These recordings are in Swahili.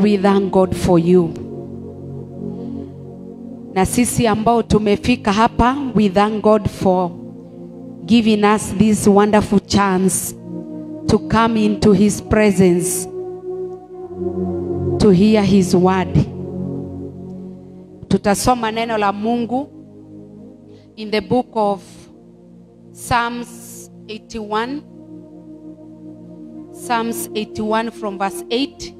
we thank God for you. Na sisi ambao tumefika hapa, we thank God for giving us this wonderful chance to come into his presence, to hear his word. Tutasoma neno la Mungu in the book of Psalms 81. Psalms 81 from verse 8.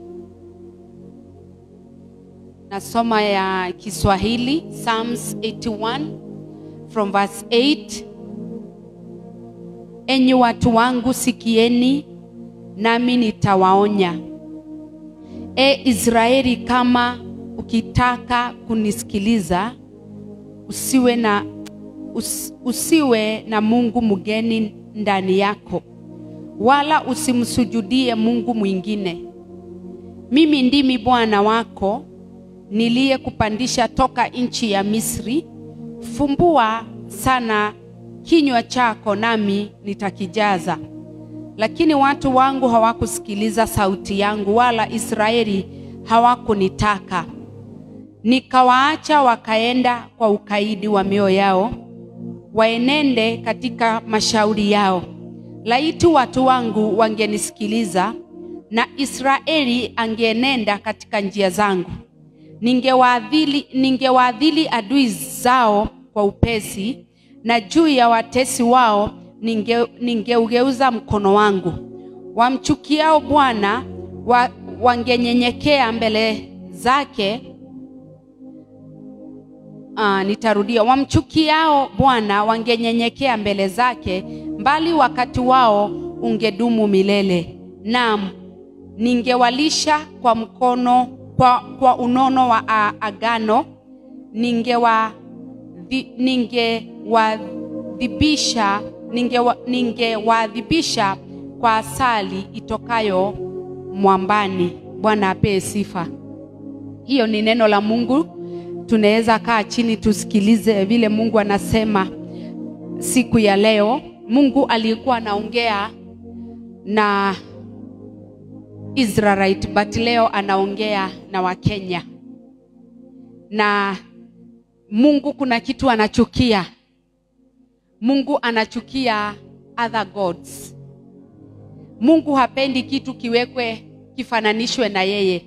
Nasoma ya Kiswahili, Psalms 81 from verse 8. Enyi watu wangu sikieni, nami nitawaonya. Israeli, kama ukitaka kunisikiliza, usiwe na Mungu mgeni ndani yako, wala usimsujudie Mungu mwingine. Mimi ndimi Bwana wako, niliye kupandisha toka nchi ya Misri. Fumbua sana kinywa chako, nami nitakijaza. Lakini watu wangu hawakusikiliza sauti yangu, wala Israeli hawakunitaka. Nikawaacha wakaenda kwa ukaidi wa mioyo yao, waenende katika mashauri yao. Laiti watu wangu wangenisikiliza, na Israeli angeenenda katika njia zangu. Ningewaadhili adui zao kwa upesi, na juu ya watesi wao ningeugeuza mkono wangu. Wamchukiao Bwana wangenyenyekea mbele zake. Wamchukiao Bwana wangenyenyekea mbele zake, bali wakati wao ungedumu milele. Naam, ningewalisha kwa mkono kwa unono wa agano, ningewadhibisha kwa asali itokayo mwambani. Bwana apewe sifa. Hiyo ni neno la Mungu. Tunaweza kaa chini tusikilize vile Mungu anasema siku ya leo. Mungu alikuwa anaongea na Israelite, but leo anaongea na Wakenya. Na Mungu kuna kitu anachukia. Mungu anachukia other gods. Mungu hapendi kitu kiwekwe kifananishwe na yeye.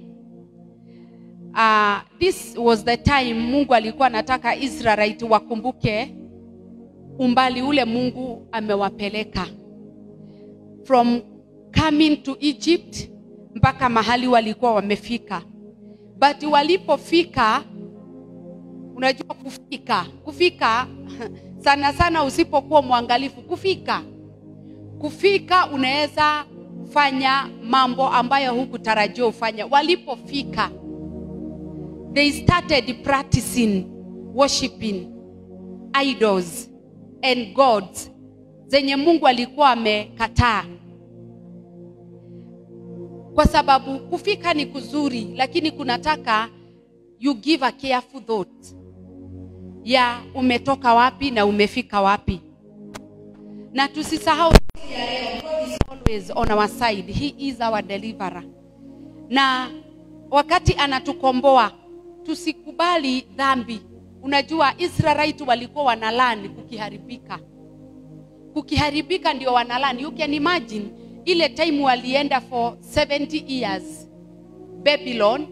This was the time Mungu alikuwa anataka Israelite wakumbuke umbali ule Mungu amewapeleka. From coming to Egypt mpaka mahali walikuwa wamefika. But walipofika, unajua kufika sana sana usipokuwa mwangalifu, kufika unaweza fanya mambo ambayo hukutarajia ufanya. Walipofika, they started practicing worshiping idols and gods zenye Mungu alikuwa amekataa. Kwa sababu kufika ni kuzuri, lakini kunataka you give a careful thought ya umetoka wapi na umefika wapi. Na tusisahau God is always on our side. He is our deliverer. Na wakati anatukomboa, tusikubali dhambi. Unajua Israelite walikuwa wanalani kukiharibika ndio wanalani. You can imagine ile time walienda for 70 years Babylon,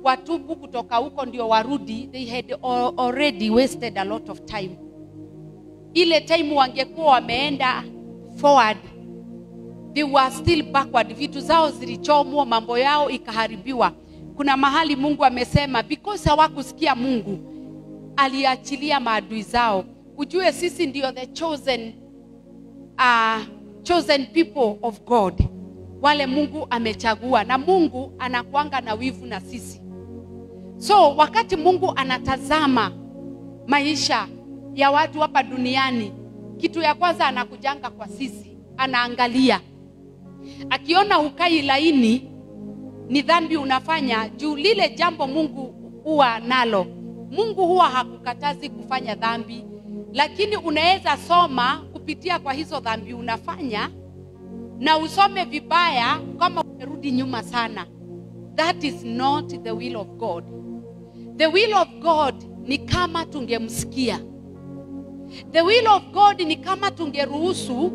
watubu kutoka huko ndio warudi. They had already wasted a lot of time. Ile time wangekuwa wameenda forward, they were still backward. Vitu zao zilichomwa, mambo yao ikaharibiwa. Kuna mahali Mungu amesema because hawakusikia Mungu, aliachilia maadui zao. Ujue sisi ndio the chosen people of God, wale Mungu amechagua. Na Mungu anakuanga na wivu na sisi. So wakati Mungu anatazama maisha ya watu hapa duniani, kitu ya kwanza anakujanga kwa sisi. Anaangalia, akiona hukai laini, ni dhambi unafanya, juu lile jambo Mungu huwa nalo. Mungu huwa hakukatazi kufanya dhambi, lakini unaweza soma kupitia kwa hizo dhambi unafanya, na usome vibaya kama umerudi nyuma sana. that is not the will of God. The will of God ni kama tungemsikia. The will of God ni kama tungeruhusu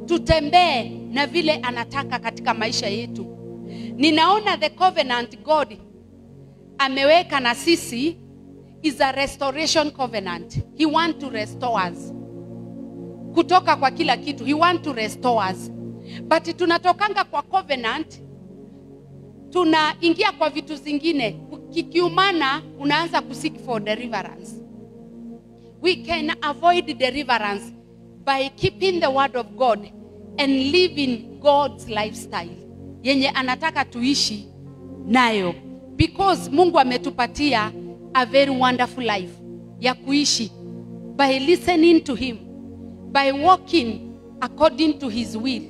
tutembee na vile anataka katika maisha yetu. Ninaona the covenant God ameweka na sisi is a restoration covenant. He want to restore us. Kutoka kwa kila kitu, he want to restore us. But tunatokanga kwa covenant, tunaingia kwa vitu zingine. Kikiumana, unaanza kuseek for deliverance. We can avoid deliverance by keeping the word of God and living God's lifestyle yenye anataka tuishi nayo. Because Mungu ametupatia a very wonderful life ya kuishi by listening to him, by walking according to his will,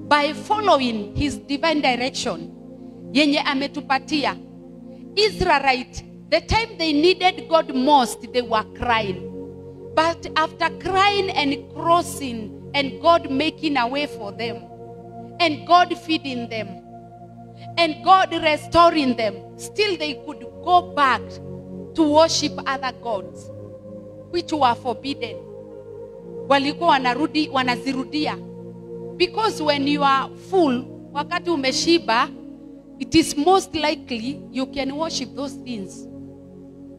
by following his divine direction yenye ametupatia. Israelite, the time they needed God most, they were crying. But after crying and crossing, and God making a way for them, and God feeding them, and God restoring them, still they could go back to worship other gods, which were forbidden. Walikuwa wanazirudia. Because when you are full, wakati umeshiba, it is most likely you can worship those things.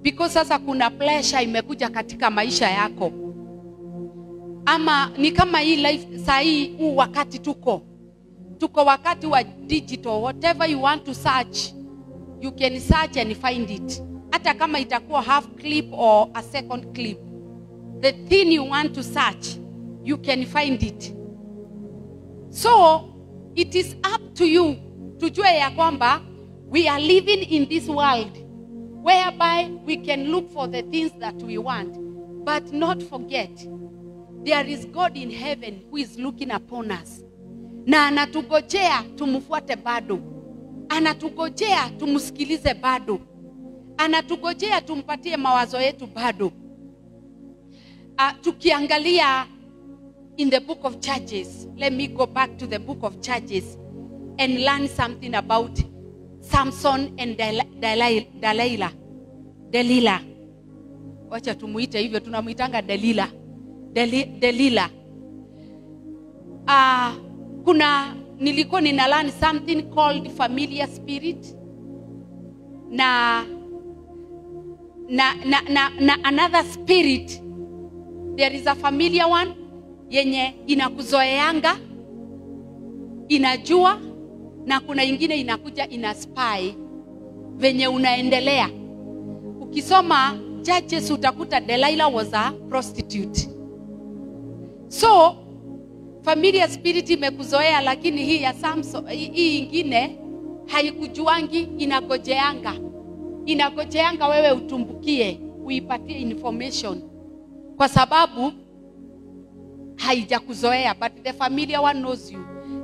Because sasa kuna pleasure imekuja katika maisha yako. Ama ni kama hii life sahi huu wakati tuko wakati wa digital. Whatever you want to search, you can search and find it. Hata kama itakuwa half clip or a second clip, the thing you want to search, you can find it. So it is up to you tujue ya kwamba we are living in this world whereby we can look for the things that we want, but not forget there is God in heaven who is looking upon us. Na anatugojea tumfuate bado. Anatugojea tumusikilize bado. Anatugojea tumpatie mawazo yetu bado. Tukiangalia in the book of Judges, let me go back to the book of Judges and learn something about Samson and Delilah. Wacha tumuite hivyo, tunamuitanga Delilah. Nilikuwa nina learn something called familiar spirit. Na another spirit. There is a familiar one yenye inakuzoeanga, inajua, na kuna ingine inakuja inaspy venye unaendelea. Ukisoma Judges utakuta Delilah was a prostitute. So familiar spirit imekuzoea, lakini hii ya Samson, hii ingine haikujuangi, inagojeanga wewe utumbukie, uipatie information kwa sababu haijakuzoea. But the familiar one knows you.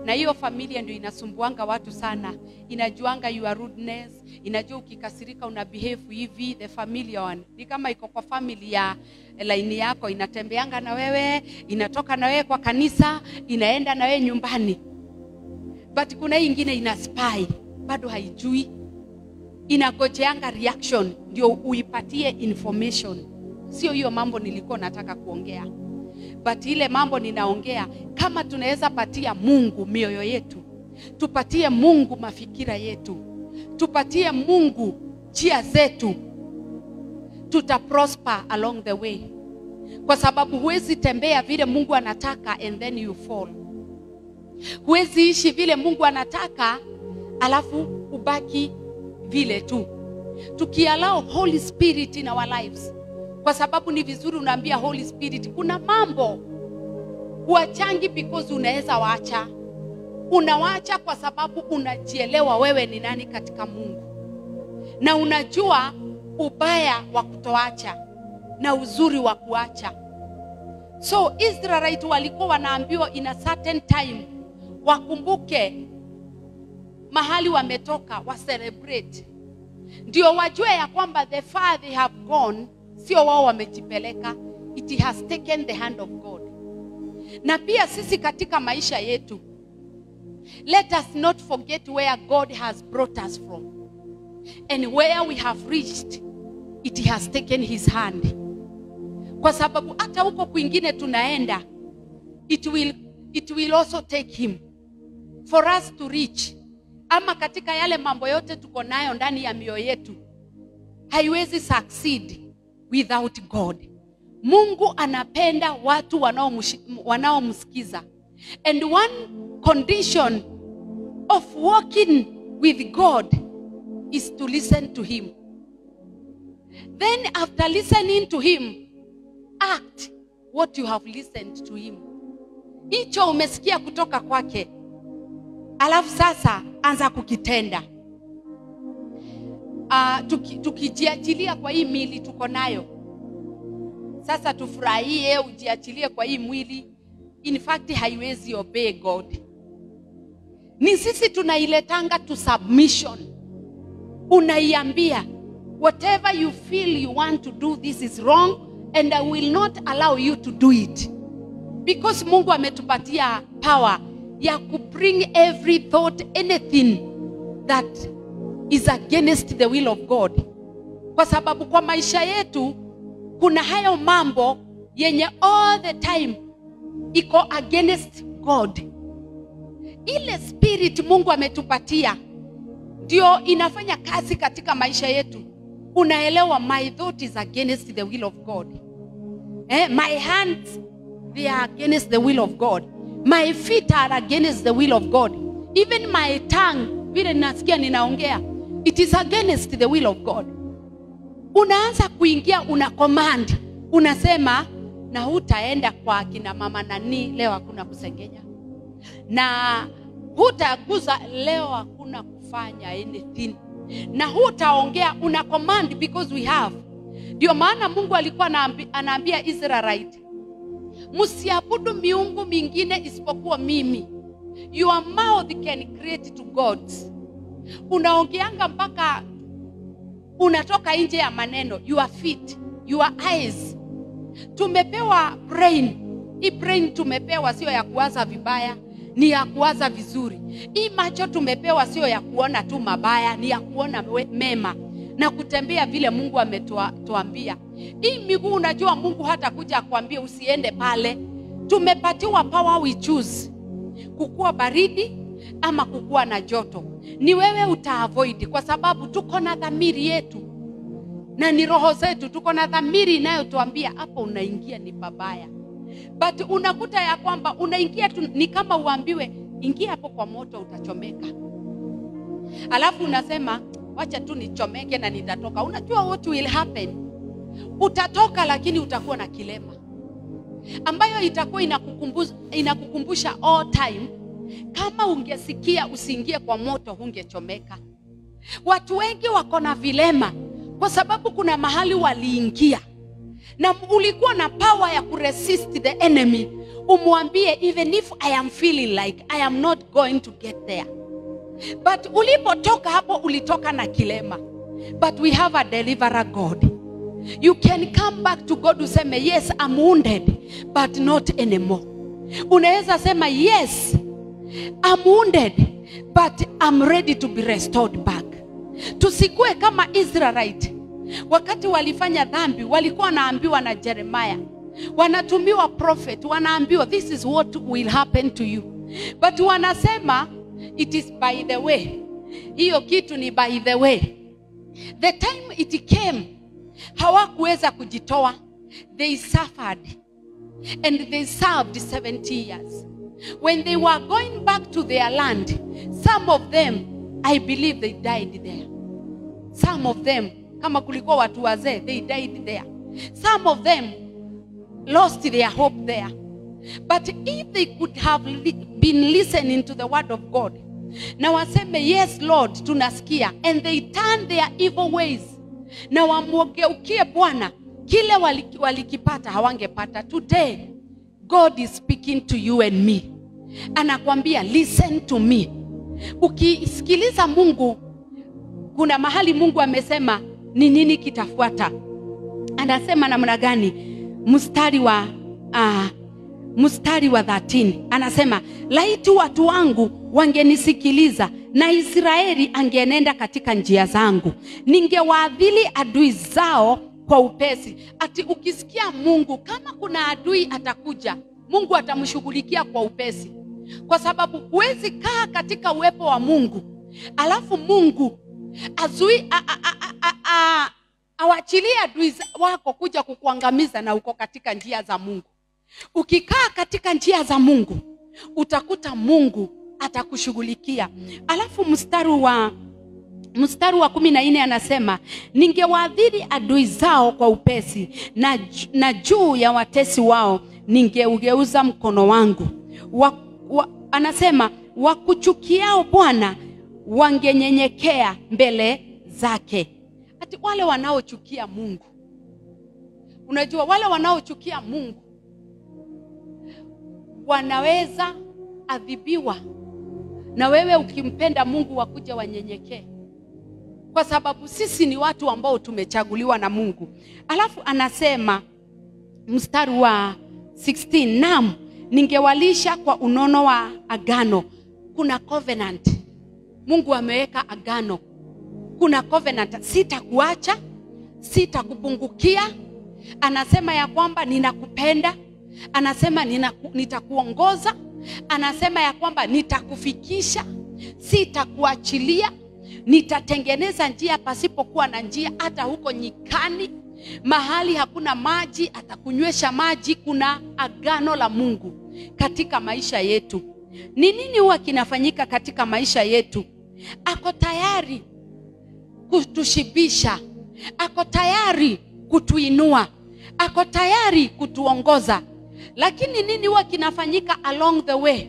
Na hiyo familia ndio inasumbuanga watu sana. Inajuanga your rudeness, inajua ukikasirika una behave hivi. The familiar one ni kama iko kwa familia line yako, inatembeanga na wewe, inatoka na wewe kwa kanisa, inaenda na wewe nyumbani. But kuna ingine ina spy, bado haijui, inagojeanga reaction ndio uipatie information. Sio hiyo mambo nilikuwa nataka kuongea. But ile mambo ninaongea, kama tunaweza patia Mungu mioyo yetu, tupatie Mungu mafikira yetu, tupatie Mungu njia zetu, tutaprosper along the way. Kwa sababu huwezi tembea vile Mungu anataka and then you fall. Huwezi ishi vile Mungu anataka alafu ubaki vile tu. Tukiallow Holy Spirit in our lives, kwa sababu ni vizuri unaambia Holy Spirit, kuna mambo huachangi because unaweza waacha. Unawaacha kwa sababu unajielewa wewe ni nani katika Mungu. Na unajua ubaya wa kutoacha na uzuri wa kuacha. So Israelite walikuwa wanaambiwa in a certain time wakumbuke mahali wametoka, wa celebrate. Ndio wajue ya kwamba the far they have gone, sio wao wamejipeleka, it has taken the hand of God. Na pia sisi katika maisha yetu Let us not forget where God has brought us from. And where we have reached, it has taken his hand. Kwa sababu hata huko kwingine tunaenda, it will also take him for us to reach. Ama katika yale mambo yote tuko nayo ndani ya mioyo yetu, haiwezi succeed without God. Mungu anapenda watu wanaomsikiza. And one condition of walking with God is to listen to him. Then after listening to him, act what you have listened to him. Hicho umesikia kutoka kwake, alafu sasa anza kukitenda. Tukijiachilia kwa hii mwili tuko nayo, sasa tufurahie, ujiachilie kwa hii mwili. In fact haiwezi obey God. Ni sisi tunailetanga to submission. Unaiambia, whatever you feel you want to do, this is wrong and I will not allow you to do it. Because Mungu ametupatia power ya ku bring every thought, anything that is against the will of God. Kwa sababu kwa maisha yetu kuna hayo mambo yenye all the time iko against God. Ile spirit Mungu ametupatia ndio inafanya kazi katika maisha yetu. Unaelewa, my thought is against the will of God. My hands, they are against the will of God. My feet are against the will of God. Even my tongue, vile nasikia ninaongea, it is against the will of God. Unaanza kuingia, una command, unasema na hutaenda kwa kina mama nani leo, hakuna kusengenya. Na hutaguza leo, hakuna kufanya anything. Na hutaongea, una command because we have. Ndio maana Mungu alikuwa anaambia Israelite, msiabudu miungu mingine isipokuwa mimi. Your mouth can create to gods. Unaongeanga mpaka unatoka nje ya maneno. Your feet, your eyes. Tumepewa brain. Hii brain tumepewa sio ya kuwaza vibaya, ni ya kuwaza vizuri. Hii macho tumepewa sio ya kuona tu mabaya, ni ya kuona mema na kutembea vile Mungu ametuambia. Hii miguu, unajua Mungu hata kuja kuambia usiende pale. Tumepatiwa power, we choose kukua baridi ama kukua na joto. Ni wewe utaavoid, kwa sababu tuko na dhamiri yetu na ni roho zetu. Tuko na dhamiri inayotuambia hapo unaingia ni babaya. But unakuta ya kwamba unaingia tu, ni kama uambiwe ingia hapo kwa moto utachomeka. Alafu unasema wacha tu nichomeke na nitatoka. Unajua what will happen? Utatoka lakini utakuwa na kilema, ambayo itakuwa inakukumbusha all time, kama ungesikia usiingie kwa moto hungechomeka. Watu wengi wako na vilema kwa sababu kuna mahali waliingia na ulikuwa na power ya kuresist the enemy. Umwambie even if I am feeling like I am not going to get there. But ulipotoka hapo ulitoka na kilema. But we have a deliverer God. You can come back to God useme yes, I'm wounded but not anymore. Unaweza sema yes, I'm wounded but I'm ready to be restored back. Tusikue kama Israelite. Wakati walifanya dhambi walikuwa wanaambiwa na Jeremiah, wanatumiwa prophet, wanaambiwa this is what will happen to you. But wanasema it is by the way. Hiyo kitu ni by the way. The time it came, hawakuweza kujitoa. They suffered and they served 70 years. When they were going back to their land, some of them, I believe they died there. Some of them, kama kulikuwa watu wazee, they died there. Some of them lost their hope there. But if they could have been listening to the word of God, na waseme yes Lord tunasikia, and they turn their evil ways, na wamwogeukie Bwana, kile walikipata hawangepata. Today God is speaking to you and me. Anakuambia listen to me. Ukisikiliza Mungu, kuna mahali Mungu amesema ni nini kitafuata. Anasema namna gani? Mstari wa 13 anasema laiti watu wangu wangenisikiliza, na Israeli angenenda katika njia zangu, ningewaadhili adui zao kwa upesi. Ati ukisikia Mungu, kama kuna adui atakuja, Mungu atamshughulikia kwa upesi. Kwa sababu huwezi kaa katika uwepo wa Mungu alafu Mungu awachilie adui wako kuja kukuangamiza na uko katika njia za Mungu. Ukikaa katika njia za Mungu, utakuta Mungu atakushughulikia. Alafu mstari wa 14 anasema, ningewaadhiri adui zao kwa upesi, na juu ya watesi wao ningeugeuza mkono wangu. Anasema wakuchukiao Bwana wangenyenyekea mbele zake. Ati wale wanaochukia Mungu, unajua wale wanaochukia Mungu wanaweza adhibiwa, na wewe ukimpenda Mungu wakuja wanyenyekee, kwa sababu sisi ni watu ambao tumechaguliwa na Mungu. Alafu anasema mstari wa 16, naam, ningewalisha kwa unono wa agano. Kuna covenant. Mungu ameweka agano. Kuna covenant, sitakuacha, sitakupungukia. Anasema ya kwamba ninakupenda. Anasema nitakuongoza. Anasema ya kwamba nitakufikisha, sitakuachilia. Nitatengeneza njia pasipokuwa na njia, hata huko nyikani mahali hakuna maji atakunywesha maji. Kuna agano la Mungu katika maisha yetu. Ni nini huwa kinafanyika katika maisha yetu? Ako tayari kutushibisha, ako tayari kutuinua, ako tayari kutuongoza. Lakini nini huwa kinafanyika along the way?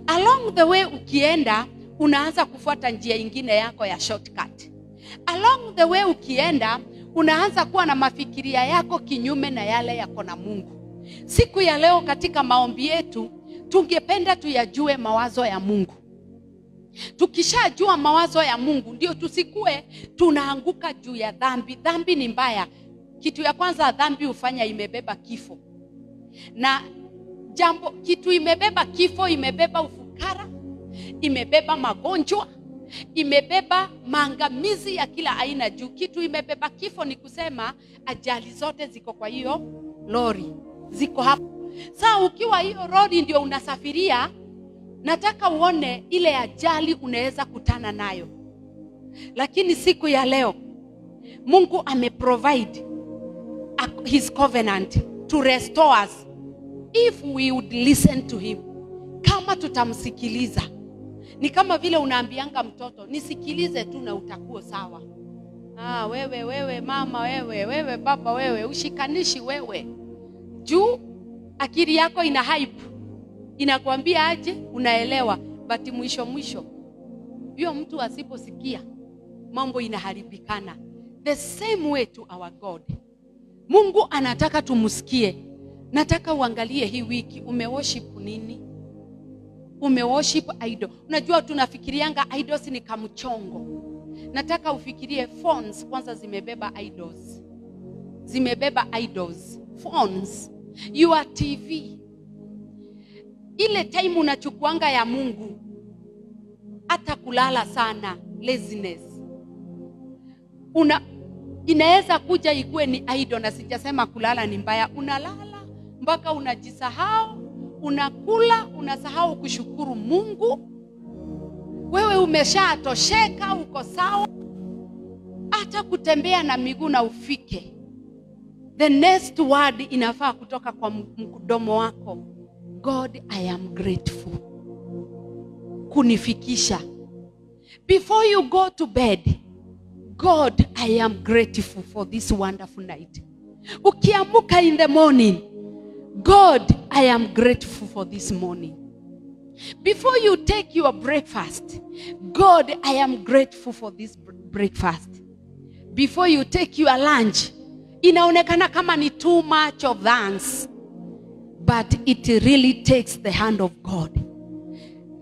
Along the way ukienda, unaanza kufuata njia ingine yako ya shortcut. Along the way ukienda, unaanza kuwa na mafikiria yako kinyume na yale yako na Mungu. Siku ya leo katika maombi yetu, tungependa tuyajue mawazo ya Mungu. Tukishajua mawazo ya Mungu, ndio tusikue tunaanguka juu ya dhambi. Dhambi ni mbaya. Kitu ya kwanza, dhambi hufanya imebeba kifo. Na kitu imebeba kifo, imebeba ufukara, imebeba magonjwa, imebeba maangamizi ya kila aina. Juu kitu imebeba kifo ni kusema ajali zote ziko kwa hiyo lori, ziko hapo. Sasa ukiwa hiyo lori ndio unasafiria, nataka uone ile ajali unaweza kutana nayo. Lakini siku ya leo Mungu ameprovide his covenant to restore us if we would listen to him. Kama tutamsikiliza. Ni kama vile unaambianga mtoto, nisikilize tu na utakuwa sawa. Wewe mama, wewe baba, wewe ushikanishi wewe. Juu akili yako ina hype, inakwambia aje, unaelewa, but mwisho hiyo mtu asiposikia, mambo inaharibikana. The same way to our God. Mungu anataka tumusikie. Nataka uangalie hii wiki umeworship nini? Umeworship idol. Unajua tunafikirianga idols ni kamchongo. Nataka ufikirie phones kwanza zimebeba idols. Zimebeba idols. Phones, your TV. Ile time unachukuanga ya Mungu, hata kulala sana, laziness. Inaweza kuja ikuwe ni idol, na sijasema kulala ni mbaya. Unalala mpaka unajisahau, unakula, unasahau kushukuru Mungu. Wewe umeshatosheka, uko sawa. Hata kutembea na miguu na ufike. The next word inafaa kutoka kwa mdomo wako. God, I am grateful. Kunifikisha. Before you go to bed, God, I am grateful for this wonderful night. Ukiamuka in the morning, God, I am grateful for this morning. Before you take your breakfast, God, I am grateful for this breakfast. Before you take your lunch, inaonekana kama ni too much of thanks, but it really takes the hand of God.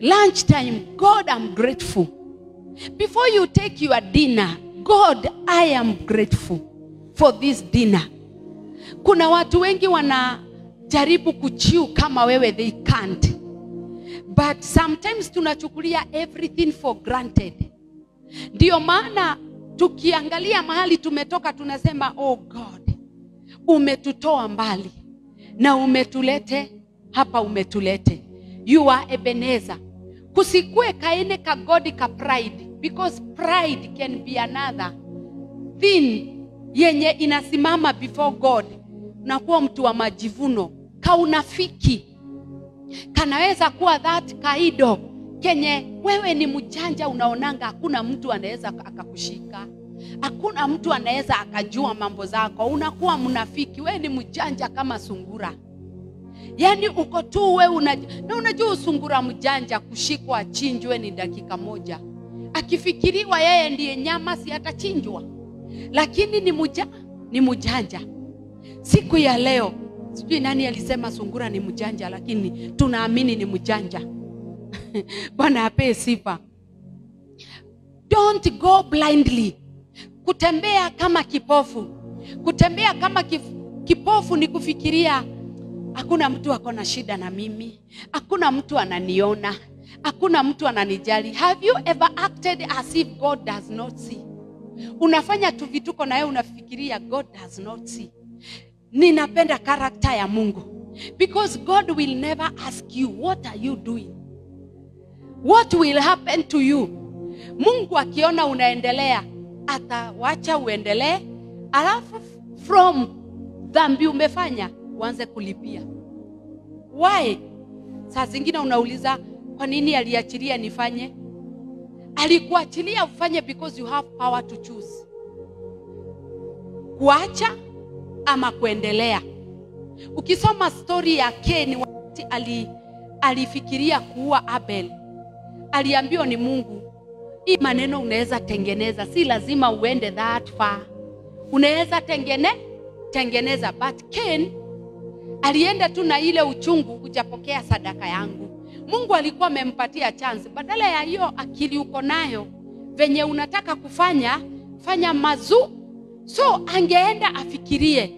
Lunchtime, God, I'm grateful. Before you take your dinner, God, I am grateful for this dinner. Kuna watu wengi wanajaribu kuchiu kama wewe, they can't. But sometimes tunachukulia everything for granted. Ndio maana tukiangalia mahali tumetoka tunasema, oh God, umetutoa mbali na umetulete hapa, umetulete. You are Ebenezer. Kusikue kaene ka God ka pride, because pride can be another thing yenye inasimama before God. Unakuwa mtu wa majivuno, kaunafiki. Kanaweza kuwa that kaido kenye wewe ni mjanja, unaonanga hakuna mtu anaweza akakushika, hakuna mtu anaweza akajua mambo zako. Unakuwa mnafiki, wewe ni mjanja kama sungura. Yani uko tu wewe na unajua sungura mjanja kushikwa achinjwe ni dakika moja. Akifikiriwa yeye ndiye nyama, si atachinjwa. Lakini ni mjanja. Siku ya leo sijui nani alisema sungura ni mjanja, lakini tunaamini ni mjanja. Bwana ape sifa. Don't go blindly. Kutembea kama kipofu. Kutembea kama kipofu ni kufikiria hakuna mtu akona shida na mimi, hakuna mtu ananiona, hakuna mtu ananijali. Have you ever acted as if God does not see? Unafanya tu vituko na wewe unafikiria God does not see. Ninapenda character ya Mungu, because God will never ask you what are you doing, what will happen to you. Mungu akiona unaendelea atawacha uendelee, alafu from dhambi umefanya uanze kulipia. Why? Saa zingine unauliza kwa nini aliachilia nifanye? Alikuachilia ufanye because you have power to choose. Kuacha ama kuendelea. Ukisoma story ya Cain, wakati alifikiria kuua Abel, aliambiwa ni Mungu, hii maneno unaweza tengeneza, si lazima uende that far. Unaweza tengeneza. But Cain alienda tu na ile uchungu, hujapokea sadaka yangu. Mungu alikuwa amempatia chance. Badala ya hiyo akili uko nayo venye unataka fanya mazu. So angeenda afikirie,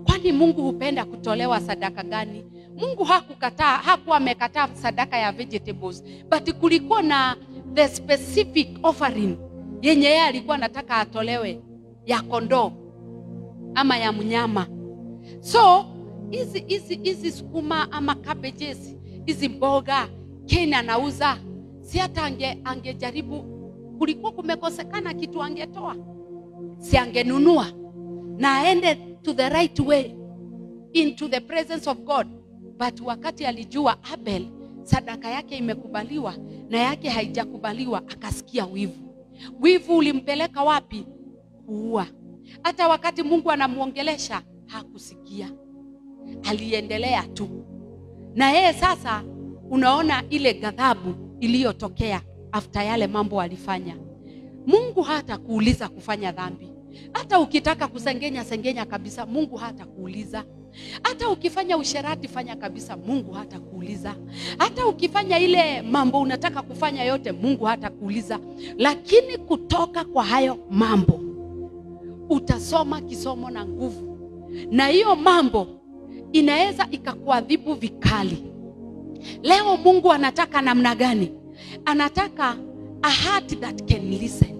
kwani Mungu hupenda kutolewa sadaka gani? Mungu hakuwa amekataa sadaka ya vegetables, but kulikuwa na the specific offering yenye yeye alikuwa anataka atolewe, ya kondoo ama ya mnyama. So hizi sukuma ama cabbages, hizi mboga Cain anauza, si hata angejaribu, kulikuwa kumekosekana kitu angetoa, si angenunua na aende to the right way into the presence of God. But wakati alijua Abel sadaka yake imekubaliwa na yake haijakubaliwa, akasikia wivu ulimpeleka wapi? Kuua. Hata wakati Mungu anamuongelesha hakusikia, aliendelea tu. Na yeye sasa unaona ile ghadhabu iliyotokea after yale mambo alifanya. Mungu hata kuuliza kufanya dhambi. Hata ukitaka kusengenya kabisa, Mungu hata kuuliza. Hata ukifanya usherati fanya kabisa, Mungu hata kuuliza. Hata ukifanya ile mambo unataka kufanya yote, Mungu hata kuuliza. Lakini kutoka kwa hayo mambo utasoma kisomo na nguvu, na hiyo mambo inaweza ikakuadhibu vikali. Leo Mungu anataka namna gani? Anataka a heart that can listen.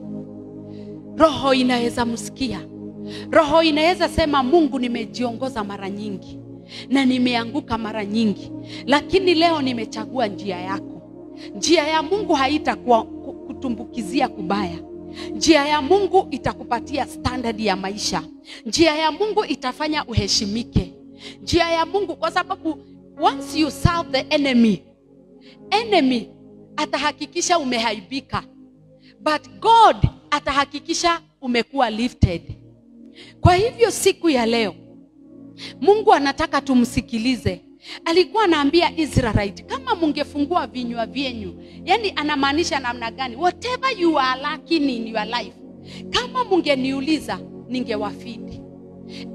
Roho inaweza msikia. Roho inaweza sema, Mungu, nimejiongoza mara nyingi na nimeanguka mara nyingi, lakini leo nimechagua njia yako. Njia ya Mungu haitakuwa kutumbukizia kubaya. Njia ya Mungu itakupatia standard ya maisha. Njia ya Mungu itafanya uheshimike. Njia ya Mungu, kwa sababu once you serve the enemy atahakikisha umehaibika, but God atahakikisha umekuwa lifted. Kwa hivyo siku ya leo Mungu anataka tumsikilize. Alikuwa anaambia Israelite, kama mungefungua vinywa vyenyu, yani anamaanisha namna gani? Whatever you are lacking in your life, kama mungeniuliza ningewafeed.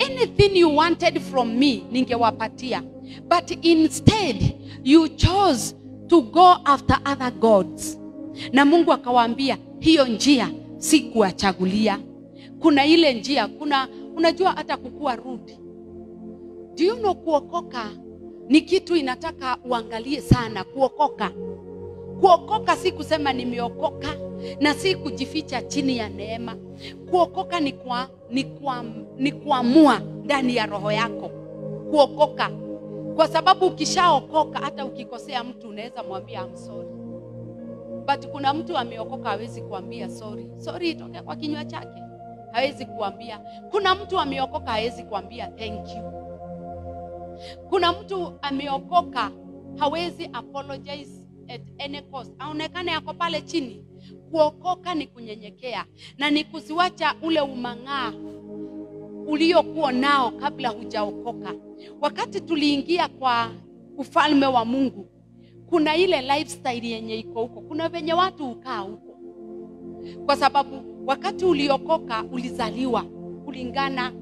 Anything you wanted from me ningewapatia. But instead you chose to go after other gods. Na Mungu akawaambia, hiyo njia si kuwachagulia. Kuna ile njia, unajua hata kukua rude. Do you know kuokoka ni kitu inataka uangalie sana. Kuokoka Kuokoka si kusema nimeokoka na si kujificha chini ya neema. Kuokoka ni kuamua ndani ya roho yako. Kuokoka. Kwa sababu ukishaokoka hata ukikosea mtu unaweza mwambia I'm sorry. But kuna mtu ameokoka hawezi kuambia sorry. Sorry itoke kwa kinywa chake. Hawezi kuambia. Kuna mtu ameokoka hawezi kuambia thank you. Kuna mtu ameokoka hawezi apologize at any cost. Aonekane yako pale chini. Kuokoka ni kunyenyekea na ni kuziwacha ule umang'aa uliokuwa nao kabla hujaokoka. Wakati tuliingia kwa ufalme wa Mungu, kuna ile lifestyle yenye iko huko. Kuna venye watu ukaa huko. Kwa sababu wakati uliokoka ulizaliwa kulingana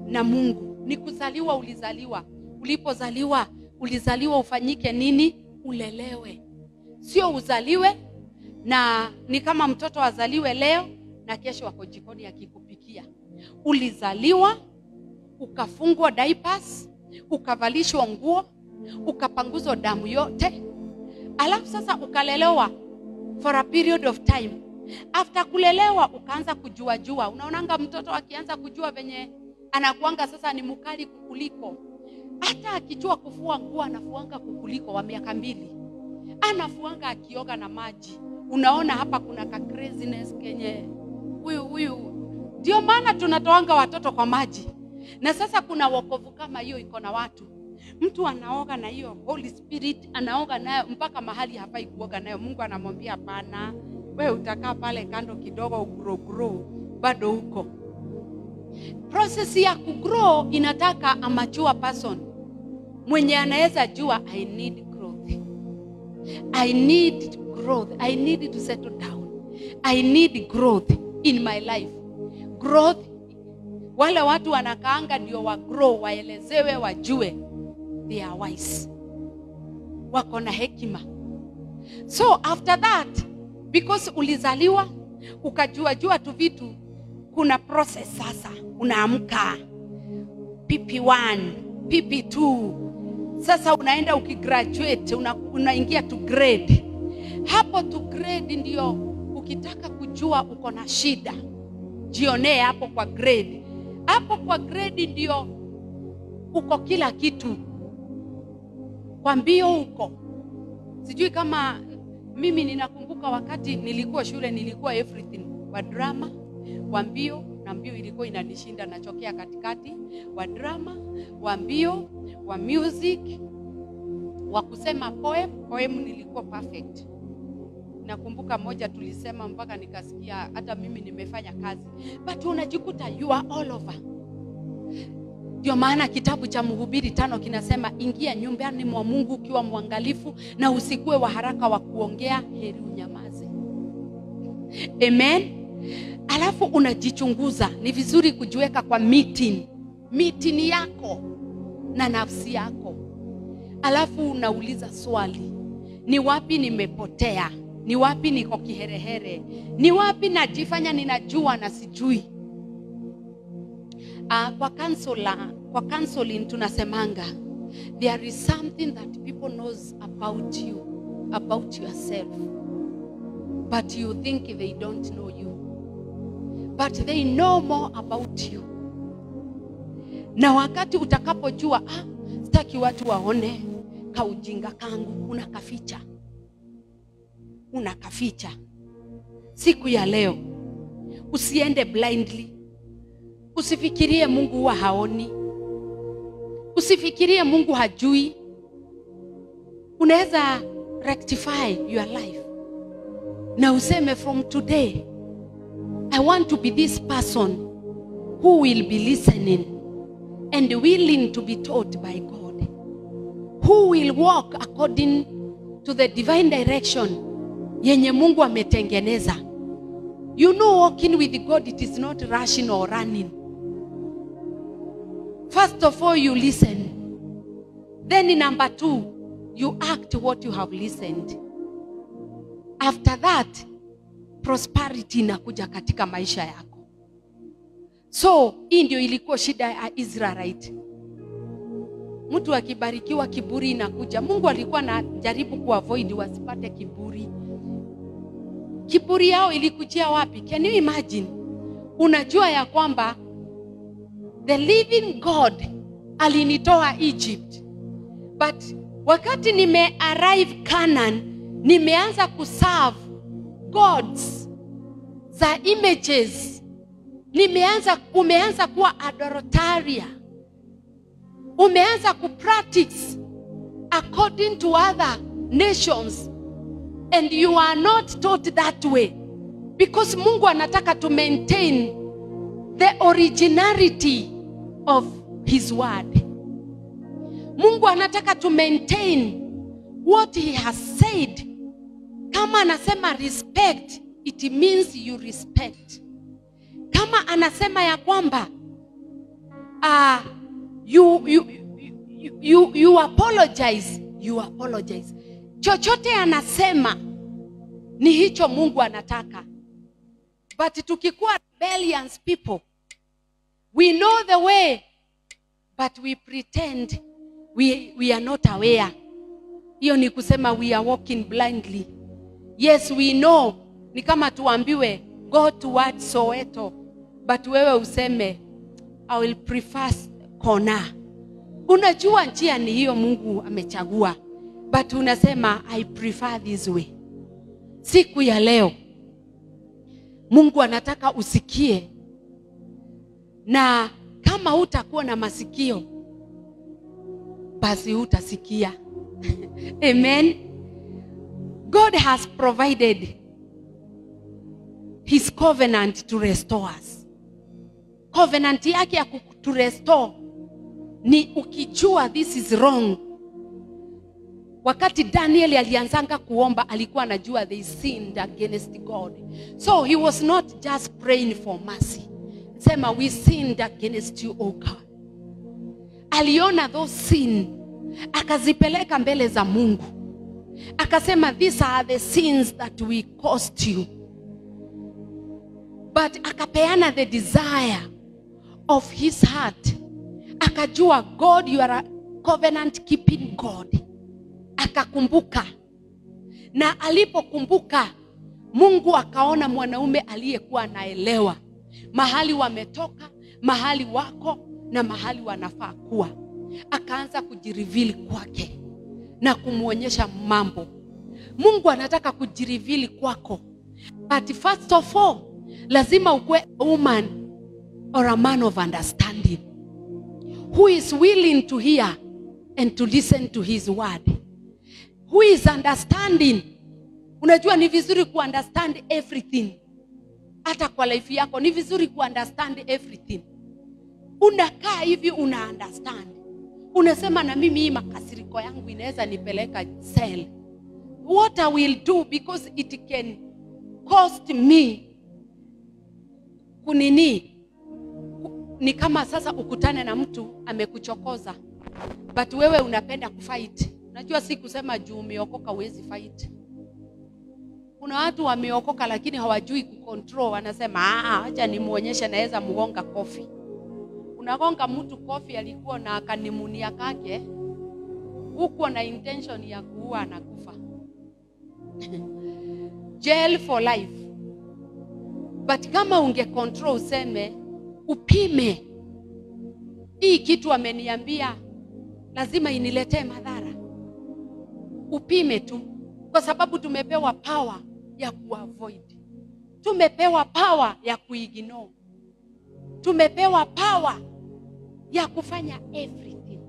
na Mungu. Ni kuzaliwa ulizaliwa. Ulipozaliwa ulizaliwa ufanyike nini? Ulelewe. Sio uzaliwe na ni kama mtoto azaliwe leo na kesho wako jikoni akikupikia. Ulizaliwa, ukafungwa diapers, ukavalishwa nguo, ukapanguzwa damu yote. Alafu sasa ukalelewa for a period of time. After kulelewa ukaanza kujua. Unaonanga mtoto akianza kujua venye anakuanga sasa ni mkali kukuliko. Hata akijua kufua nguo anafuanga kukuliko wa miaka 2. Anafuanga akioga na maji. Unaona hapa kuna ka craziness kenye huyu. Ndio maana tunatoanga watoto kwa maji. Na sasa kuna wokovu kama hiyo iko na watu. Mtu anaoga na hiyo Holy Spirit, anaoga nayo mpaka mahali hafai kuoga nayo. Mungu anamwambia hapana, wewe utakaa pale kando kidogo ugrow bado huko. Process ya kugrow inataka a mature person mwenye anaweza jua I need growth. I need growth. I need to settle down. I need growth in my life. Growth, wale watu wanakaanga ndio wa grow, waelezewe, wajue. They are wise. Wako na hekima. So after that, because ulizaliwa, ukajua tu vitu, kuna process sasa. Unaamka. PP1, PP2. Sasa unaenda ukigraduate, unaingia to grade. Hapo to grade ndio ukitaka kujua uko na shida. Jionee hapo kwa grade. Hapo kwa grade ndio uko kila kitu. Kwa mbio uko. Sijui kama mimi ninakumbuka wakati nilikuwa shule nilikuwa everything. Wa drama, wa mbio, na mbio ilikuwa inanishinda nachokea katikati. Wa drama, wa mbio, wa music, wa kusema poem nilikuwa perfect. Nakumbuka moja tulisema mpaka nikasikia hata mimi nimefanya kazi. But unajikuta you are all over. Ndio maana kitabu cha Mhubiri 5 kinasema ingia nyumbani mwa Mungu ukiwa mwangalifu na usikue wa haraka wa kuongea, heri unyamaze. Amen. Alafu unajichunguza. Ni vizuri kujiweka kwa meeting yako na nafsi yako. Alafu unauliza swali. Ni wapi nimepotea? Ni wapi niko kiherehere? Ni wapi najifanya ninajua na sijui? Kwa counseling tunasemanga there is something that people knows about you, about yourself, but you think they don't know you, but they know more about you. Na wakati utakapojua sitaki watu waone kaujinga kangu, unakaficha. Siku ya leo usiende blindly. Usifikirie Mungu huwa haoni. Usifikirie Mungu hajui. Unaweza rectify your life. Na useme from today, I want to be this person who will be listening and willing to be taught by God. Who will walk according to the divine direction yenye Mungu ametengeneza. You know, walking with God, it is not rushing or running. First of all, you listen. Then in number 2, you act what you have listened. After that, prosperity inakuja katika maisha yako. So, hii ndio ilikuwa shida ya Israelite. Mtu akibarikiwa kiburi inakuja. Mungu alikuwa anajaribu kuavoid wasipate kiburi. Kiburi yao ilikujia wapi? Can you imagine? Unajua ya kwamba the living God alinitoa Egypt, but wakati arrive Canaan, nimeanza kuserve gods za images. Umeanza kuwa adulteria. Umeanza kupractice according to other nations, and you are not taught that way, because Mungu anataka to maintain the originality of his word. Mungu anataka to maintain what he has said. Kama anasema respect, it means you respect. Kama anasema ya kwamba you apologize, you apologize. Chochote anasema ni hicho Mungu anataka. But tukikuwa rebellious people, we know the way, but we pretend we are not aware. Hiyo ni kusema we are walking blindly. Yes, we know. Ni kama tuambiwe go towards Soweto, but wewe useme I will prefer Kona. Unajua njia ni hiyo Mungu amechagua, but unasema I prefer this way. Siku ya leo Mungu anataka usikie, na kama hutakuwa na masikio basi hutasikia. Amen. God has provided his covenant to restore us. Covenant yake ya to restore ni ukijua this is wrong. Wakati Daniel alianzanga kuomba, alikuwa anajua they sinned against God. So he was not just praying for mercy. Sema we sinned against you, O God. Aliona those sin, akazipeleka mbele za Mungu. Akasema these are the sins that we caused you. But akapeana the desire of his heart. Akajua God, you are a covenant keeping God. Akakumbuka. Na alipokumbuka, Mungu akaona mwanaume aliyekuwa anaelewa mahali wametoka, mahali wako na mahali wanafaa kuwa. Akaanza kujireveal kwake na kumuonyesha mambo. Mungu anataka kujireveal kwako. But first of all, lazima ukue a woman or a man of understanding, who is willing to hear and to listen to his word. Who is understanding. Unajua ni vizuri ku understand everything. Hata kwa life yako ni vizuri ku understand everything. Unakaa hivi una understand. Unasema na mimi hii makasiriko yangu inaweza nipeleka cell. What I will do, because it can cost me kunini. Ni kama sasa ukutane na mtu amekuchokoza, but wewe unapenda kufight. Najua si kusema juu umeokoka huwezi fight. Kuna watu wameokoka lakini hawajui kucontrol. Wanasema acha nimuonyeshe naweza mugonga kofi. Unagonga mtu kofi alikuwa na kanimunia kake, huko na intention ya kuua na kufa. Jail for life. But kama unge control, useme upime, hii kitu ameniambia lazima iniletee madhara. Upime tu, kwa sababu tumepewa power ya kuavoid. Tumepewa power ya kuignore. Tumepewa power ya kufanya everything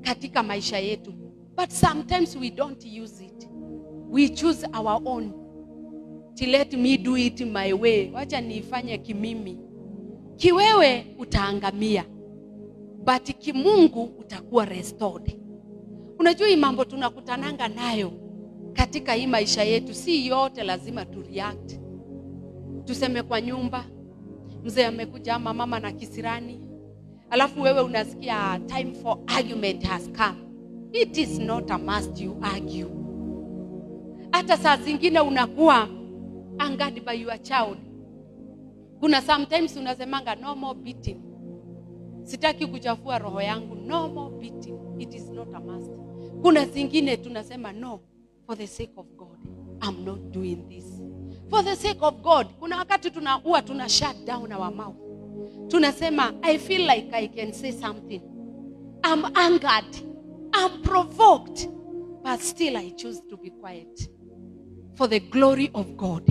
katika maisha yetu. But sometimes we don't use it. We choose our own. To let me do it my way. Wacha niifanye kimimi. Kiwewe utaangamia, but kimungu utakuwa restored. Unajua hii mambo tunakutananga nayo katika hii maisha yetu, si yote lazima tu react. Tuseme kwa nyumba, mzee amekuja ama mama na kisirani, alafu wewe unasikia time for argument has come. It is not a must you argue. Hata saa zingine unakuwa angered by your child. Kuna sometimes unasemanga no more beating. Sitaki kuchafua roho yangu, no more beating. It is not a must. Kuna zingine tunasema no for the sake of God. I'm not doing this. For the sake of God. Kuna wakati tuna shut down our mouth. Tunasema, I feel like I can say something. I'm angered. I'm provoked. But still I choose to be quiet. For the glory of God.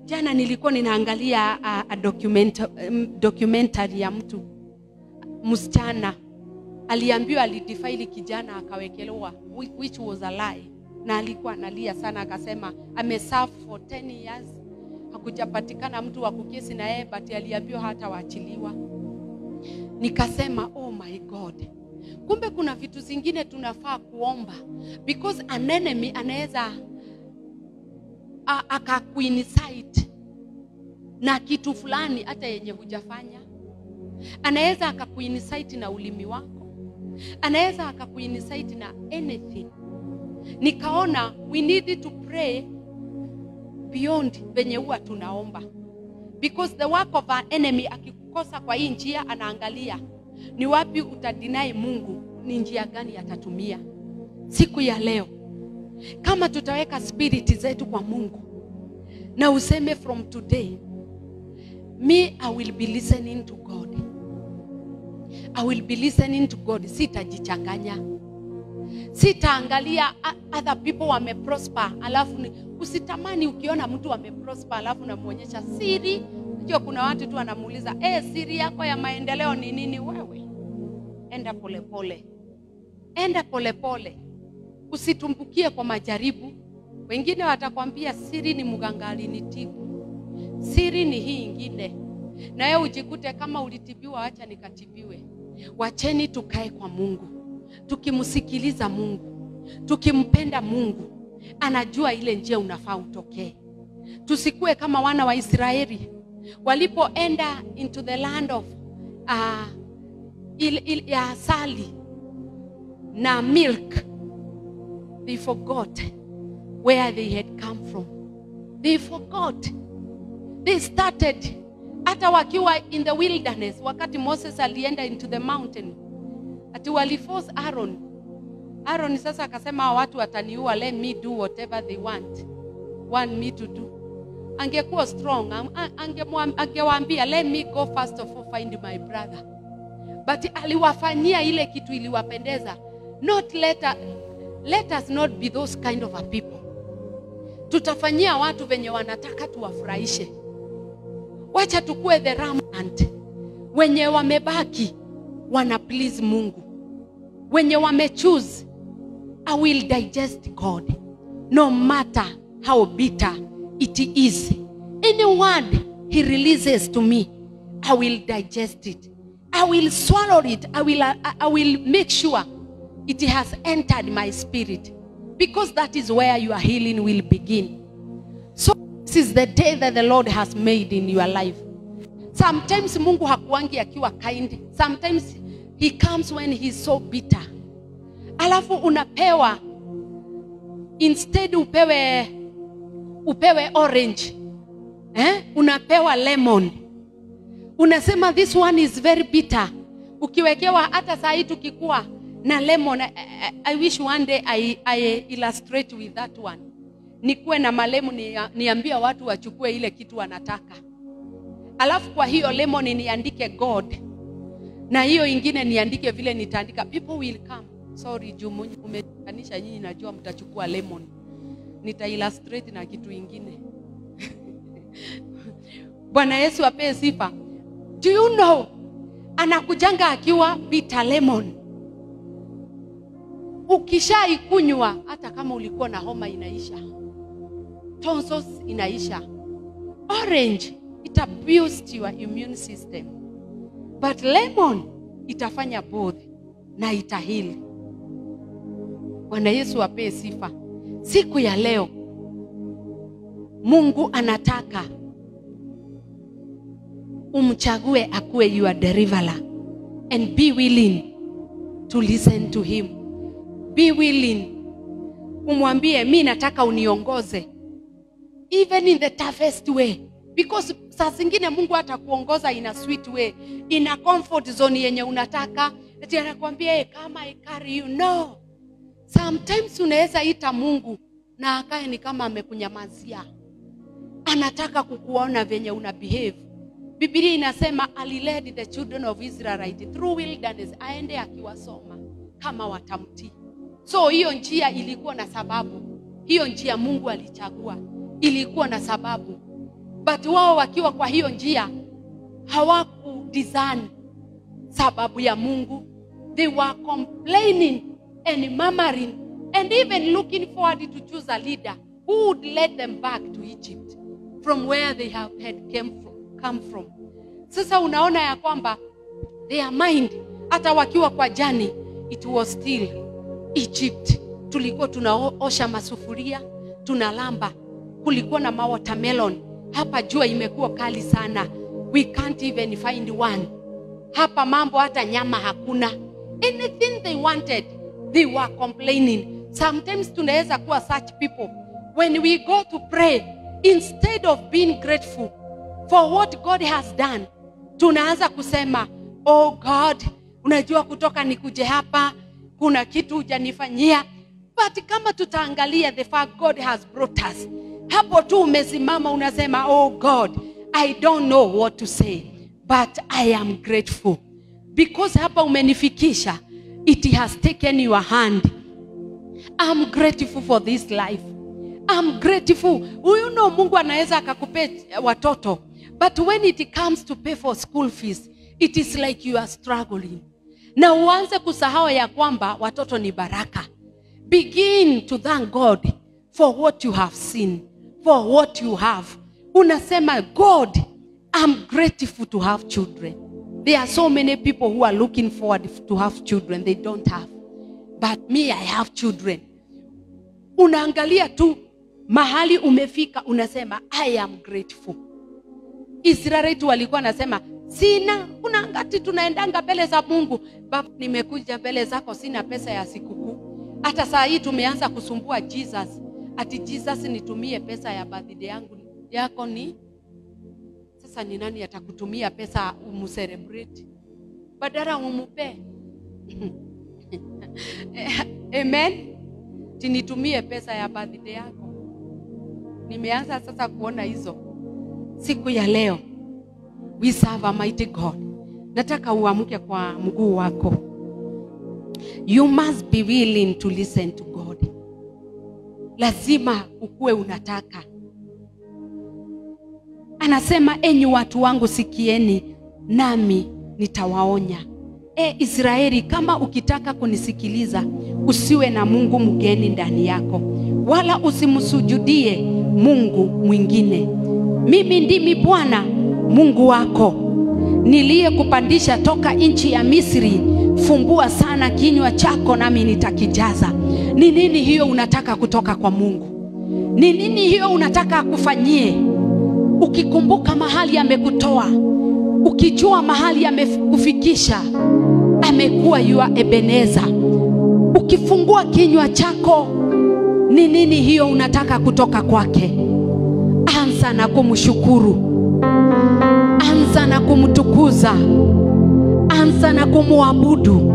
Jana nilikuwa ninaangalia a documentary ya mtu. Msichana. Aliambiwa alidifaili kijana akawekelewa. Which was a lie. Na alikuwa analia sana akasema ameserve for 10 years. Hakujapatikana mtu wa kukesi na yeye, but aliambiwa hata waachiliwa. Nikasema oh my God. Kumbe kuna vitu zingine tunafaa kuomba, because an enemy anaweza akakuincite na kitu fulani hata yenye hujafanya. Anaweza akakuincite na ulimi wako. Anaweza akakuincite na anything. Nikaona we need to pray beyond venye huwa tunaomba. Because the work of an enemy akikukosa kwa hii njia, anaangalia ni wapi utadinai Mungu, ni njia gani atatumia. Siku ya leo kama tutaweka spirit zetu kwa Mungu na useme from today, me I will be listening to God. I will be listening to God. Sitajichanganya. Sitaangalia other people wameprosper alafu usitamani ukiona mtu ameprosper alafu namuonyesha siri. Unajua kuna watu tu wanamuuliza siri yako ya maendeleo ni nini? Wewe enda pole pole. Enda pole pole. Usitumbukie kwa majaribu. Wengine watakwambia siri ni mganga alinitibu. Siri ni hii ingine. Na wewe ujikute kama ulitibiwa, acha nikatibiwe. Wacheni tukae kwa Mungu. Tukimsikiliza Mungu, tukimpenda Mungu, anajua ile njia unafaa utokee. Tusikue kama wana wa Israeli walipoenda into the land of asali na milk. They forgot where they had come from. They forgot. They started hata wakiwa in the wilderness, wakati Moses alienda into the mountain, ati waliforce Aaron sasa akasema watu wataniua, let me do whatever they want me to do. Angekuwa strong, angewaambia let me go first of all find my brother. But aliwafanyia ile kitu iliwapendeza. Not let us not be those kind of a people. Tutafanyia watu venye wanataka tuwafurahishe. Wacha tukue the remnant. Wenye wamebaki wana please Mungu. Wenye wame choose, I will digest God. No matter how bitter it is. Any word he releases to me, I will digest it. I will swallow it. I will make sure it has entered my spirit. Because that is where your healing will begin. So this is the day that the Lord has made in your life. Sometimes Mungu hakuangi akiwa kind. Sometimes he comes when he's so bitter. Alafu unapewa, instead upewe orange. Unapewa lemon. Unasema this one is very bitter. Ukiwekewa hata saa hii tukikuwa na lemon, I wish one day I illustrate with that one. Nikuwe na malemu niambia watu wachukue ile kitu wanataka. Alafu kwa hiyo lemon niandike God. Na hiyo ingine niandike vile nitaandika. People will come. Sorry Jumu, umekanisha nyinyi najua mtachukua lemon. Nita illustrate na kitu ingine. Bwana Yesu apewe sifa. Do you know, anakujanga akiwa bitter lemon. Ukishaikunywa hata kama ulikuwa na homa inaisha. Tonsils inaisha. Orange it abused your immune system. But lemon itafanya both na itahili. Bwana Yesu apewe sifa. Siku ya leo Mungu anataka umchague akuwe your deliverer, and be willing to listen to him. Be willing. Umwambie mimi nataka uniongoze even in the toughest way, because saa zingine Mungu atakuongoza in a sweet way, in a comfort zone yenye unataka. Ati anakuambia kama I carry you. No. Sometimes unaweza ita Mungu na akae ni kama amekunyamazia. Anataka kukuona venye una behave. Biblia inasema aliled the children of Israel through wilderness, aende akiwasoma kama watamtii. So hiyo njia ilikuwa na sababu. Hiyo njia Mungu alichagua ilikuwa na sababu. But wao wakiwa kwa hiyo njia hawakudesign sababu ya Mungu. They were complaining and murmuring and even looking forward to choose a leader who would lead them back to Egypt from where they had come from. Sasa unaona ya kwamba their mind hata wakiwa kwa jani, it was still Egypt. Tulikuwa tunaosha masufuria, tunalamba. Kulikuwa na watermelon. Hapa jua imekuwa kali sana. We can't even find one. Hapa mambo hata nyama hakuna. Anything they wanted, they were complaining. Sometimes tunaweza kuwa such people. When we go to pray, instead of being grateful for what God has done, tunaanza kusema, oh God, unajua kutoka nikuje hapa, kuna kitu hujanifanyia. But kama tutaangalia the fact God has brought us, hapo tu umesimama unasema, oh God, I don't know what to say, but I am grateful. Because hapa umenifikisha, it has taken your hand. I'm grateful for this life. I'm grateful. You know Mungu anaweza akakupea watoto, but when it comes to pay for school fees, it is like you are struggling. Na uanze kusahau ya kwamba watoto ni baraka. Begin to thank God for what you have seen, for what you have. Unasema, God, I'm grateful to have children. There are so many people who are looking forward to have children. They don't have. But me, I have children. Unaangalia tu mahali umefika, unasema, I am grateful. Israeli walikuwa nasema, sina, kuna ngati tunaendanga mbele za Mungu. Baba, nimekuja mbele zako, sina pesa ya sikukuu. Hata saa hii tumeanza kusumbua Jesus. Ati Jesus, nitumie pesa ya birthday yangu. Yako ni? Sasa ni nani atakutumia pesa umu-celebrate? Badala umupe. Amen. Tinitumie pesa ya birthday yako. Nimeanza sasa kuona hizo. Siku ya leo, we serve a mighty God. Nataka uamuke kwa mguu wako. You must be willing to listen to God. Lazima ukue unataka. Anasema, enyi watu wangu sikieni, nami nitawaonya. Israeli, kama ukitaka kunisikiliza, usiwe na mungu mgeni ndani yako, wala usimsujudie mungu mwingine. Mimi ndimi Bwana Mungu wako, niliyekupandisha toka nchi ya Misri. Fumbua sana kinywa chako, nami nitakijaza. Ni nini hiyo unataka kutoka kwa Mungu? Ni nini hiyo unataka akufanyie? Ukikumbuka mahali amekutoa, ukijua mahali amekufikisha, amekuwa your Ebeneza. Ukifungua kinywa chako, ni nini hiyo unataka kutoka kwake? Anza na kumshukuru, anza na kumtukuza, anza na kumuabudu.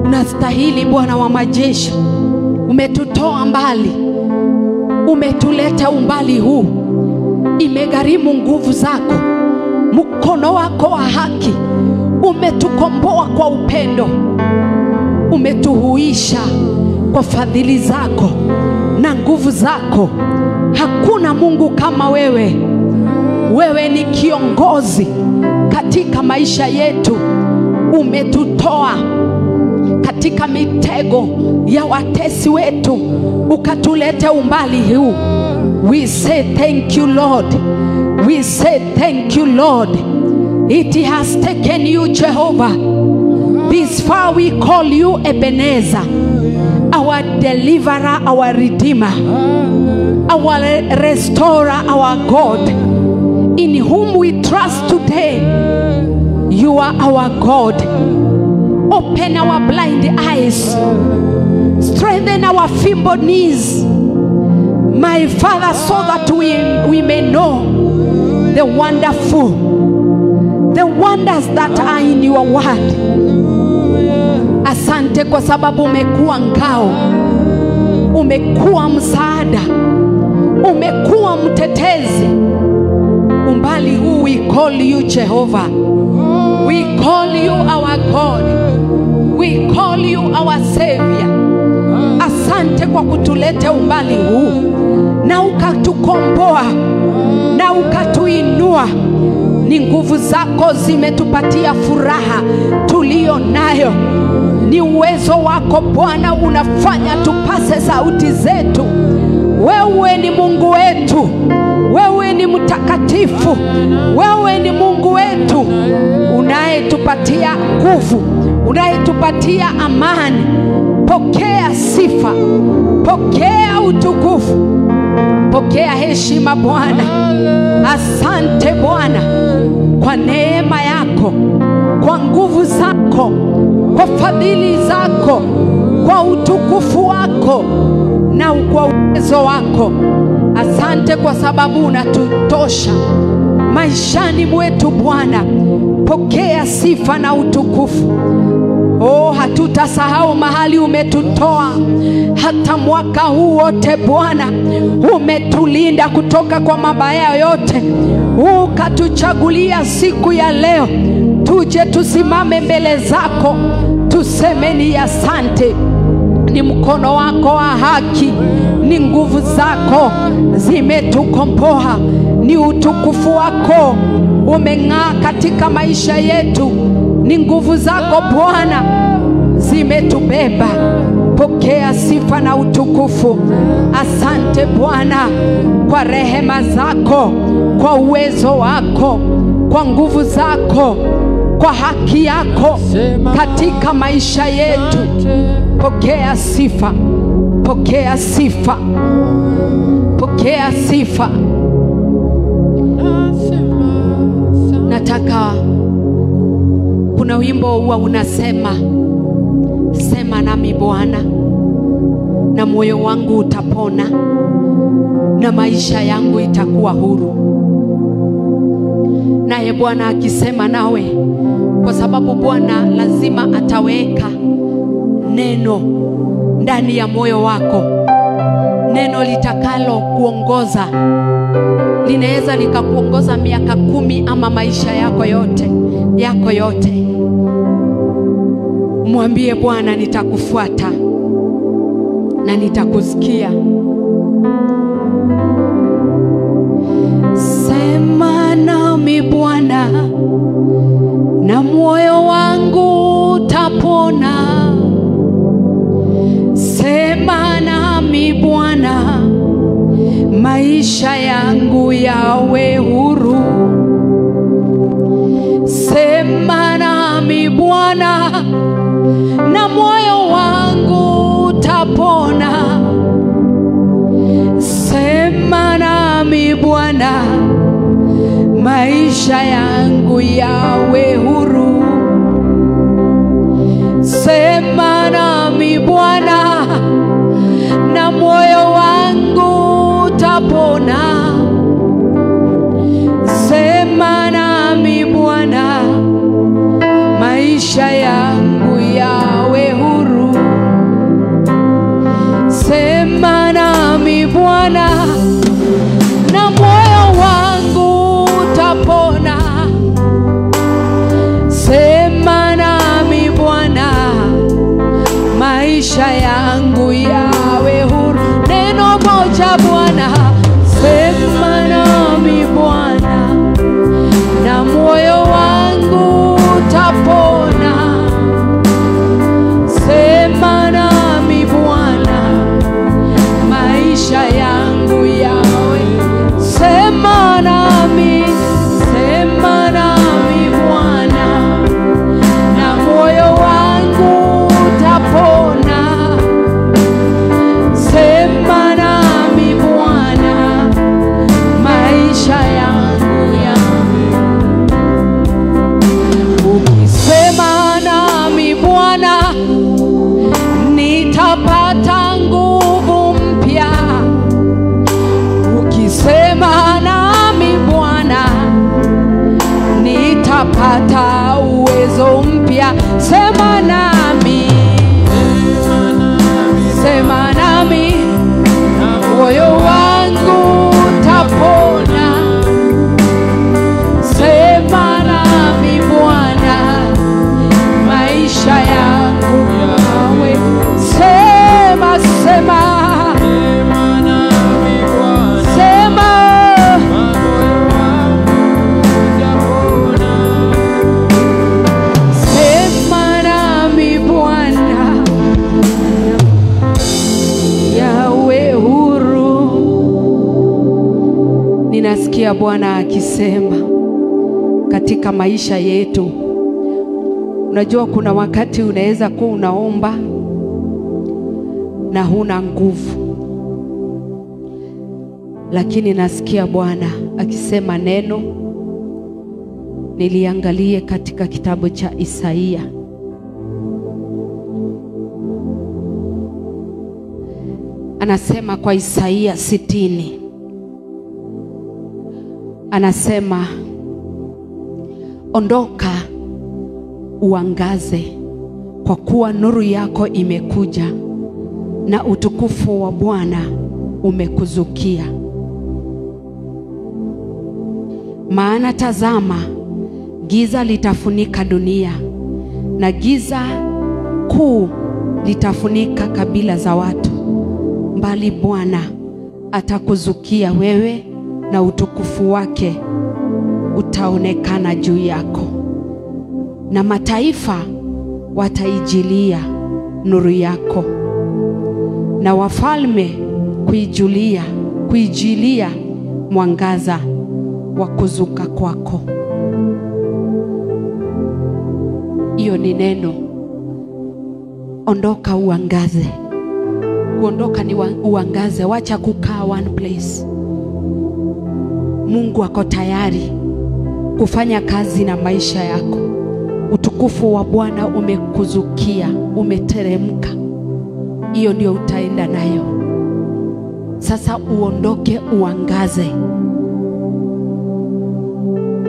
Unastahili Bwana wa majeshi. Umetutoa mbali, umetuleta umbali huu. Imegharimu nguvu zako, mkono wako wa haki. Umetukomboa kwa upendo, umetuhuisha kwa fadhili zako na nguvu zako. Hakuna Mungu kama wewe. Wewe ni kiongozi katika maisha yetu. Umetutoa katika mitego ya watesi wetu, ukatuleta umbali huu. We say thank you, Lord. We say thank you, Lord. It has taken you, Jehovah, this far. We call you Ebenezer, our deliverer, our redeemer, our restorer, our God, in whom we trust today. You are our God. Open our blind eyes, strengthen our feeble knees, my Father, so that we may know the wonders that are in your word. Asante kwa sababu umekuwa ngao, umekuwa msaada, umekuwa mtetezi. Umbali huu we call you Jehovah. We call you our God. We call you our Savior. Asante kwa kutuleta umbali huu na ukatukomboa na ukatuinua. Ni nguvu zako zimetupatia furaha tulio nayo. Ni uwezo wako Bwana unafanya tupase sauti zetu. Wewe ni Mungu wetu. Wewe ni mtakatifu. Wewe ni Mungu wetu unayetupatia nguvu, unayetupatia amani. Pokea sifa, pokea utukufu, pokea heshima Bwana. Asante Bwana kwa neema yako, kwa nguvu zako, kwa fadhili zako, kwa utukufu wako na kwa uwezo wako. Asante kwa sababu unatutosha maishani mwetu Bwana. Pokea sifa na utukufu. Oh, hatutasahau mahali umetutoa. Hata mwaka huu wote Bwana umetulinda kutoka kwa mabaya yote. Ukatuchagulia siku ya leo tuje tusimame mbele zako, tuseme ni asante. Ni mkono wako wa haki, ni nguvu zako zimetukomboa, ni utukufu wako umeng'aa katika maisha yetu. Ni nguvu zako Bwana zimetubeba. Pokea sifa na utukufu. Asante Bwana kwa rehema zako, kwa uwezo wako, kwa nguvu zako, kwa haki yako katika maisha yetu. Pokea sifa, pokea sifa, pokea sifa. Nataka, kuna wimbo huwa unasema, sema nami Bwana na moyo wangu utapona na maisha yangu itakuwa huru. Naye Bwana akisema nawe, kwa sababu Bwana lazima ataweka neno ndani ya moyo wako, neno litakalo kuongoza. Linaweza likakuongoza miaka 10 ama maisha yako yote. Mwambie Bwana, nitakufuata na nitakusikia. Sema nami Bwana na moyo wangu utapona. Sema nami Bwana, maisha yangu yawe huru. Sema nami Bwana na moyo wangu utapona. Sema nami Bwana, maisha yangu yawe huru. Sema nami Bwana na moyo wangu utapona. Sema nami Bwana, maisha yangu yawe huru. Sema nami Bwana na moyo wangu utapona. Sema nami Bwana, maisha yangu yawe huru. Neno moja Bwana, sema nami Bwana na moyo wangu utapona. Sema nami Bwana, maisha yangu yawe. Sema nami Bwana na moyo wangu utapona. Sema nami Bwana, maisha yangu yawe. Ukisema nami Bwana, nitapata nguvu mpya. Ukisema nami Bwana, nitapata uwezo mpya. haleluya. Sema nami, sema nami, moyo wangu utapona. Sema nami Bwana, maisha yangu yawe. Sema, sema, sema nami Bwana, sema, moyo wangu utapona. Sema nami Bwana, yawe huru. Ninasikia Bwana akisema katika maisha yetu. Unajua kuna wakati unaweza kuwa unaomba na huna nguvu, lakini nasikia Bwana akisema neno. Niliangalie katika kitabu cha Isaia. Anasema kwa Isaia 60. Anasema ondoka uangaze, kwa kuwa nuru yako imekuja na utukufu wa Bwana umekuzukia. Maana tazama, giza litafunika dunia na giza kuu litafunika kabila za watu, bali Bwana atakuzukia wewe na utukufu wake utaonekana juu yako. Na mataifa wataijilia nuru yako, na wafalme kuijilia mwangaza wa kuzuka kwako. Hiyo ni neno. Ondoka uangaze. Kuondoka ni uangaze, wacha kukaa one place. Mungu ako tayari kufanya kazi na maisha yako. Utukufu wa Bwana umekuzukia, umeteremka. Hiyo ndio utaenda nayo. Sasa uondoke uangaze.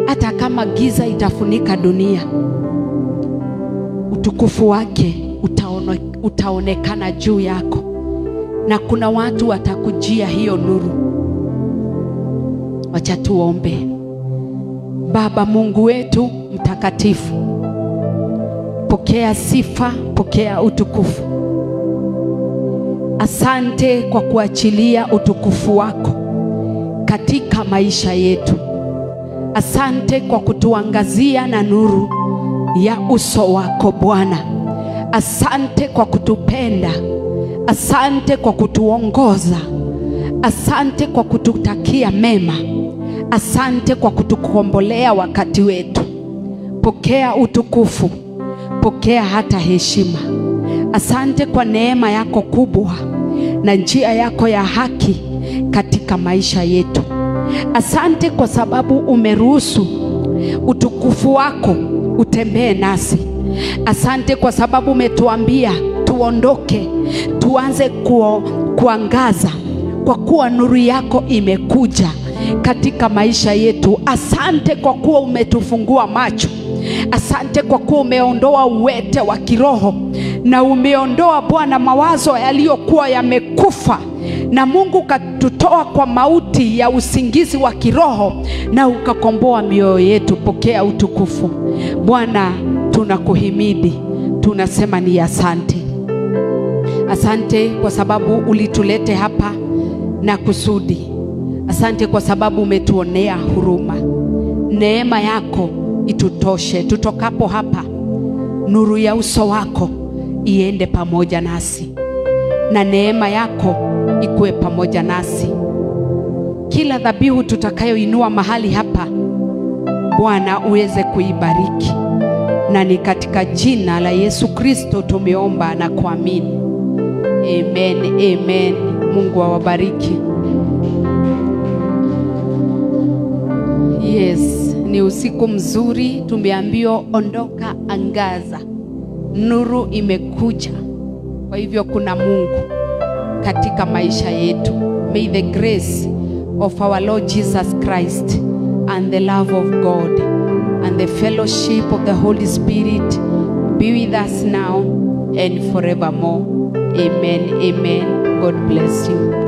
Hata kama giza itafunika dunia, utukufu wake utaonekana juu yako, na kuna watu watakujia hiyo nuru. Wacha tuombe. Baba Mungu wetu mtakatifu, pokea sifa, pokea utukufu. Asante kwa kuachilia utukufu wako katika maisha yetu. Asante kwa kutuangazia na nuru ya uso wako Bwana. Asante kwa kutupenda. Asante kwa kutuongoza. Asante kwa kututakia mema. Asante kwa kutukombolea wakati wetu. Pokea utukufu, pokea hata heshima. Asante kwa neema yako kubwa na njia yako ya haki katika maisha yetu. Asante kwa sababu umeruhusu utukufu wako utembee nasi. Asante kwa sababu umetuambia tuondoke, tuanze kuangaza, kwa kuwa nuru yako imekuja katika maisha yetu. Asante kwa kuwa umetufungua macho. Asante kwa kuwa umeondoa uwete wa kiroho, na umeondoa Bwana mawazo yaliyokuwa yamekufa, na Mungu katutoa kwa mauti ya usingizi wa kiroho, na ukakomboa mioyo yetu. Pokea utukufu Bwana. Tunakuhimidi, tunasema ni asante. Asante kwa sababu ulitulete hapa na kusudi. Asante kwa sababu umetuonea huruma. Neema yako itutoshe. Tutokapo hapa, nuru ya uso wako iende pamoja nasi, na neema yako ikuwe pamoja nasi. Kila dhabihu tutakayoinua mahali hapa Bwana uweze kuibariki, na ni katika jina la Yesu Kristo tumeomba na kuamini. Amen, amen. Mungu awabariki. Yes, ni usiku mzuri. Tumeambiwa ondoka, angaza. Nuru imekuja. Kwa hivyo kuna Mungu katika maisha yetu. May the grace of our Lord Jesus Christ and the love of God and the fellowship of the Holy Spirit be with us now and forevermore. Amen. Amen. God bless you.